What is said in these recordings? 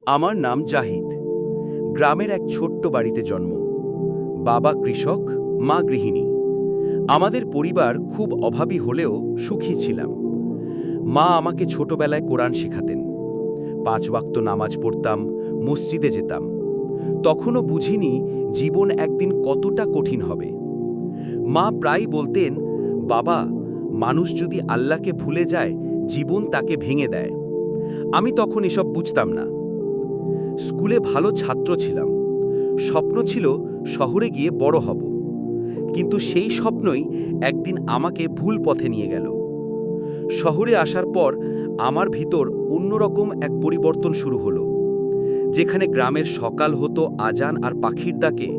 আমার নাম জাহিদ। গ্রামের এক ছোট্ট বাড়িতে জন্ম। বাবা কৃষক, মা গৃহিণী। আমাদের পরিবার খুব অভাবী হলেও সুখী ছিলাম। মা আমাকে ছোটবেলায় কোরআন শেখাতেন। 5 ওয়াক্ত নামাজ পড়তাম, মসজিদে যেতাম। তখনও বুঝিনি জীবন একদিন কতটা কঠিন হবে। মা প্রায়ই বলতেন, বাবা, মানুষ যদি আল্লাহকে ভুলে যায়, জীবন তাকে ভেঙে দেয়। আমি তখন এসব বুঝতাম না। স্কুলে ভালো ছাত্র ছিলাম। স্বপ্ন ছিল শহরে গিয়ে বড় হব। কিন্তু সেই স্বপ্নই একদিন আমাকে ভুল পথে নিয়ে গেল। শহরে আসার পর আমার ভিতর অন্যরকম এক পরিবর্তন শুরু হলো। যেখানে গ্রামের সকাল হতো আজান আর পাখির ডাকে,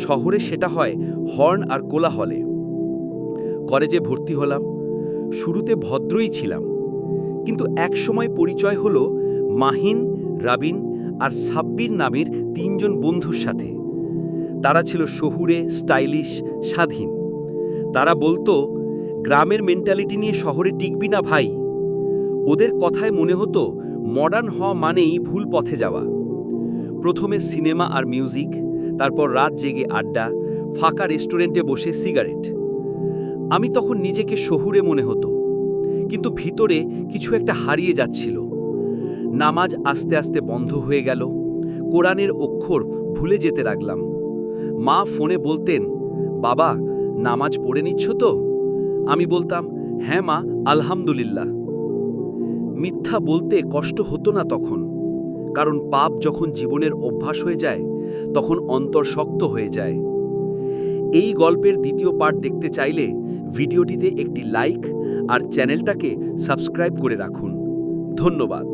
শহরে সেটা হয় হর্ন আর কোলাহলে। কলেজে ভর্তি হলাম। শুরুতে ভদ্রই ছিলাম, কিন্তু একসময় পরিচয় হলো মাহিন, রাবিন আর সাব্বির নামের 3 জন বন্ধুর সাথে। তারা ছিল শহুরে, স্টাইলিশ, স্বাধীন। তারা বলতো, গ্রামের মেন্টালিটি নিয়ে শহরে টিকবি না ভাই। ওদের কথায় মনে হতো মডার্ন হওয়া মানেই ভুল পথে যাওয়া। প্রথমে সিনেমা আর মিউজিক, তারপর রাত জেগে আড্ডা, ফাঁকা রেস্টুরেন্টে বসে সিগারেট। আমি তখন নিজেকে শহুরে মনে হতো, কিন্তু ভিতরে কিছু একটা হারিয়ে যাচ্ছিল। নামাজ আস্তে আস্তে বন্ধ হয়ে গেল। কোরআনের অক্ষর ভুলে যেতে লাগলাম। মা ফোনে বলতেন, বাবা, নামাজ পড়ে নিচ্ছ তো? আমি বলতাম, হ্যাঁ মা, আলহামদুলিল্লাহ। মিথ্যা বলতে কষ্ট হতো না তখন, কারণ পাপ যখন জীবনের অভ্যাস হয়ে যায়, তখন অন্তর শক্ত হয়ে যায়। এই গল্পের দ্বিতীয় পার্ট দেখতে চাইলে ভিডিওটিতে একটি লাইক আর চ্যানেলটাকে সাবস্ক্রাইব করে রাখুন। ধন্যবাদ।